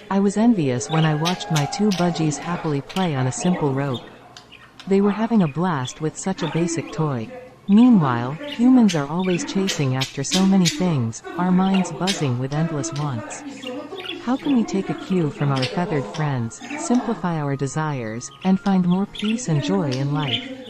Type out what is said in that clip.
I was envious when I watched my two budgies happily play on a simple rope. They were having a blast with such a basic toy. Meanwhile, humans are always chasing after so many things, our minds buzzing with endless wants. How can we take a cue from our feathered friends, simplify our desires, and find more peace and joy in life?